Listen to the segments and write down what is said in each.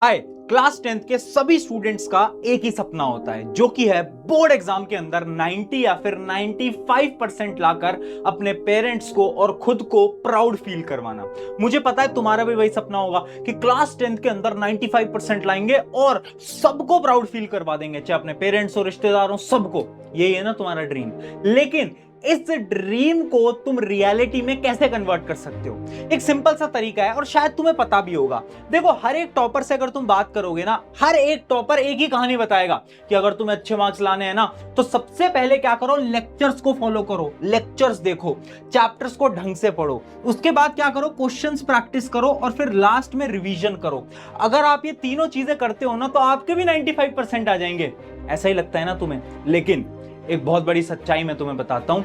हाय। Class 10th के सभी students का एक ही सपना होता है जो कि है बोर्ड एग्जाम के अंदर 90 या फिर 95% लाकर अपने पेरेंट्स को और खुद को प्राउड फील करवाना। मुझे पता है तुम्हारा भी वही सपना होगा कि क्लास 10th के अंदर 95% लाएंगे और सबको प्राउड फील करवा देंगे, चाहे अपने पेरेंट्स और रिश्तेदारों सबको। यही है ना तुम्हारा ड्रीम। लेकिन इस ड्रीम को तुम रियलिटी में कैसे कन्वर्ट कर सकते हो? एक सिंपल सा तरीका है और शायद तुम्हें पता भी होगा। देखो, हर एक टॉपर से अगर तुम बात करोगे ना, हर एक टॉपर एक ही कहानी बताएगा कि अगर तुम्हें अच्छे मार्क्स लाने हैं ना, तो सबसे पहले क्या करो, लेक्चर्स को फॉलो करो, लेक्चर्स देखो, चैप्टर्स को ढंग से पढ़ो, उसके बाद क्या करो, क्वेश्चंस प्रैक्टिस करो और फिर लास्ट में रिवीजन करो। अगर आप ये तीनों चीजें करते हो ना, तो आपके भी 95% आ जाएंगे। ऐसा ही लगता है ना तुम्हें? लेकिन एक बहुत बड़ी सच्चाई मैं तुम्हें बताता हूं,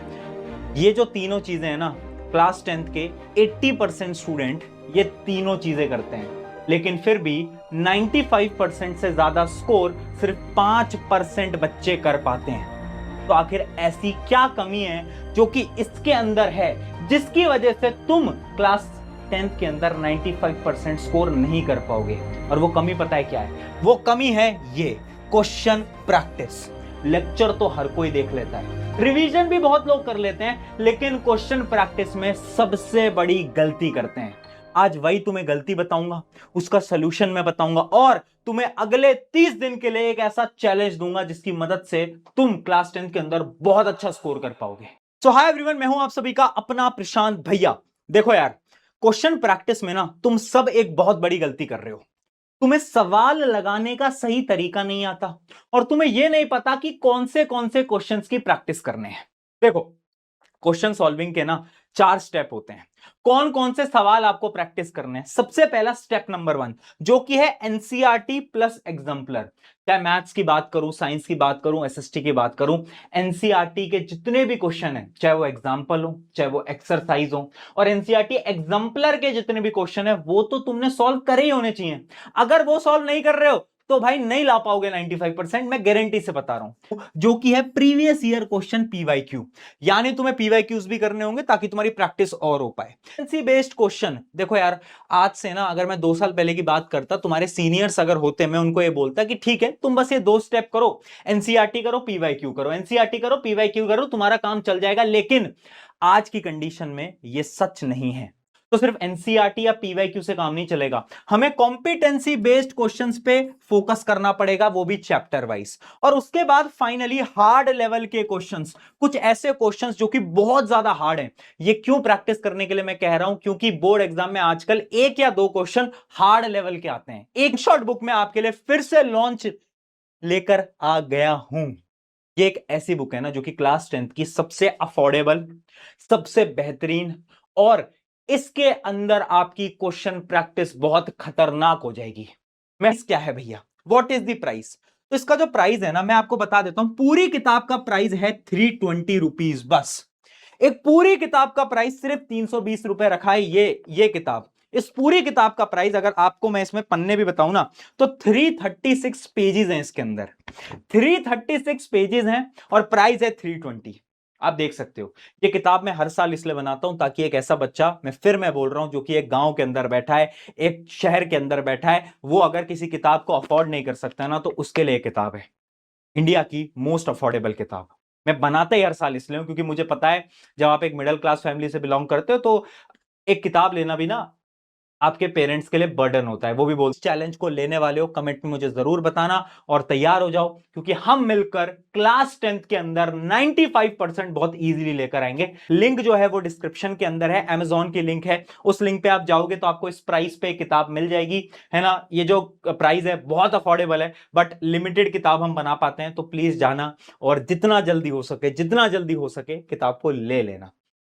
ये जो तीनों चीजें हैं ना, क्लास 10th के 80% स्टूडेंट ये तीनों चीजें करते हैं, लेकिन फिर भी 95% से ज्यादा स्कोर सिर्फ 5% बच्चे कर पाते हैं। तो आखिर ऐसी क्या कमी है जो कि इसके अंदर है, जिसकी वजह से तुम क्लास 10th के अंदर 95% स्कोर नहीं कर पाओगे? और वो कमी पता है क्या है? वो कमी है ये क्वेश्चन प्रैक्टिस। लेक्चर तो हर कोई देख लेता है, रिवीजन भी बहुत लोग कर लेते हैं, लेकिन क्वेश्चन प्रैक्टिस में सबसे बड़ी गलती करते हैं। आज वही तुम्हें गलती बताऊंगा, उसका सलूशन मैं बताऊंगा और तुम्हें अगले 30 दिन के लिए एक ऐसा चैलेंज दूंगा जिसकी मदद से तुम क्लास 10 के अंदर बहुत अच्छा स्कोर कर पाओगे। सो हाय एवरीवन, मैं हूं आप सभी का अपना प्रशांत भैया। देखो यार, क्वेश्चन प्रैक्टिस में ना तुम सब एक बहुत बड़ी गलती कर रहे हो। तुम्हें सवाल लगाने का सही तरीका नहीं आता और तुम्हें यह नहीं पता कि कौन से क्वेश्चंस की प्रैक्टिस करने हैं। देखो, क्वेश्चन सॉल्विंग के ना 4 स्टेप होते हैं। कौन कौन से सवाल आपको प्रैक्टिस करने हैं? सबसे पहला स्टेप नंबर 1 जो कि है एनसीईआरटी प्लस एग्जाम्पलर। चाहे मैथ्स की बात करूं, साइंस की बात करूं, एसएसटी की बात करूं, एनसीईआरटी के जितने भी क्वेश्चन हैं, चाहे वो एग्जाम्पल हो, चाहे वो एक्सरसाइज हो, और एनसीईआरटी एग्जाम्पलर के जितने भी क्वेश्चन है वो तो तुमने सॉल्व करे ही होने चाहिए। अगर वो सॉल्व नहीं कर रहे हो तो भाई नहीं ला पाओगे 95%, मैं गारंटी से बता रहा हूं। जो कि है प्रीवियस ईयर क्वेश्चन पीवाईक्यू, यानी तुम्हें पीवाईक्यूज भी करने होंगे ताकि तुम्हारी प्रैक्टिस और हो पाए। एनसी बेस्ड क्वेश्चन, देखो यार, आज से ना अगर मैं 2 साल पहले की बात करता, तुम्हारे सीनियर्स अगर होते, मैं उनको ये बोलता कि ठीक है, तुम बस ये 2 स्टेप करो, एनसीईआरटी करो, पीवाईक्यू करो, एनसीईआरटी करो, पीवाईक्यू करो, तुम्हारा काम चल जाएगा। लेकिन आज की कंडीशन में ये सच नहीं है। तो सिर्फ एनसीईआरटी या पीवाईक्यू से काम नहीं चलेगा, हमें कॉम्पिटेंसी बेस्ड क्वेश्चंस पे फोकस करना पड़ेगा, वो भी चैप्टर वाइज। और उसके बाद फाइनली हार्ड लेवल के क्वेश्चंस, कुछ ऐसे क्वेश्चंस जो कि बहुत ज्यादा हार्ड हैं। ये क्यों प्रैक्टिस करने के लिए मैं कह रहा हूं? क्योंकि बोर्ड एग्जाम में आजकल 1 या 2 क्वेश्चन हार्ड लेवल के आते हैं। एक शॉर्ट बुक में आपके लिए फिर से लॉन्च लेकर आ गया हूं। ये एक ऐसी बुक है ना जो कि क्लास 10th की सबसे अफोर्डेबल, सबसे बेहतरीन, और इसके अंदर आपकी क्वेश्चन प्रैक्टिस बहुत खतरनाक हो जाएगी। मैं क्या है भैया, व्हाट इज द प्राइस? तो इसका जो प्राइस है ना, मैं आपको बता देता हूं। पूरी किताब का प्राइस है 320 रुपीज बस। एक पूरी किताब का प्राइस सिर्फ 320 रुपए रखा है। ये किताब, इस पूरी किताब का प्राइस, अगर आपको मैं इसमें पन्ने भी बताऊं ना, तो 336 पेजेस हैं इसके अंदर। 336 पेजेस हैं और प्राइस है 320। आप देख सकते हो, ये किताब मैं हर साल इसलिए बनाता हूं ताकि एक ऐसा बच्चा, मैं बोल रहा हूं, जो कि एक गांव के अंदर बैठा है, एक शहर के अंदर बैठा है, वो अगर किसी किताब को अफोर्ड नहीं कर सकता ना, तो उसके लिए किताब है इंडिया की मोस्ट अफोर्डेबल किताब। मैं बनाता ही हर साल इसलिए हूं क्योंकि मुझे पता है जब आप एक मिडिल क्लास फैमिली से बिलोंग करते हो तो एक किताब लेना भी ना आपके पेरेंट्स के लिए बर्डन होता है। वो भी बोल, चैलेंज को लेने वाले हो, कमेंट में मुझे जरूर बताना और तैयार हो जाओ, क्योंकि हम मिलकर क्लास 10th के अंदर 95% बहुत इजीली लेकर आएंगे। लिंक जो है वो डिस्क्रिप्शन के अंदर है, Amazon की लिंक है। उस लिंक पे आप जाओगे तो आपको इस प्राइस पे किताब मिल जाएगी, है ना। ये जो प्राइस है बहुत अफोर्डेबल है, बट लिमिटेड किताब हम बना पाते हैं, तो प्लीज जाना और जितना जल्दी हो सके किताब को ले लेना।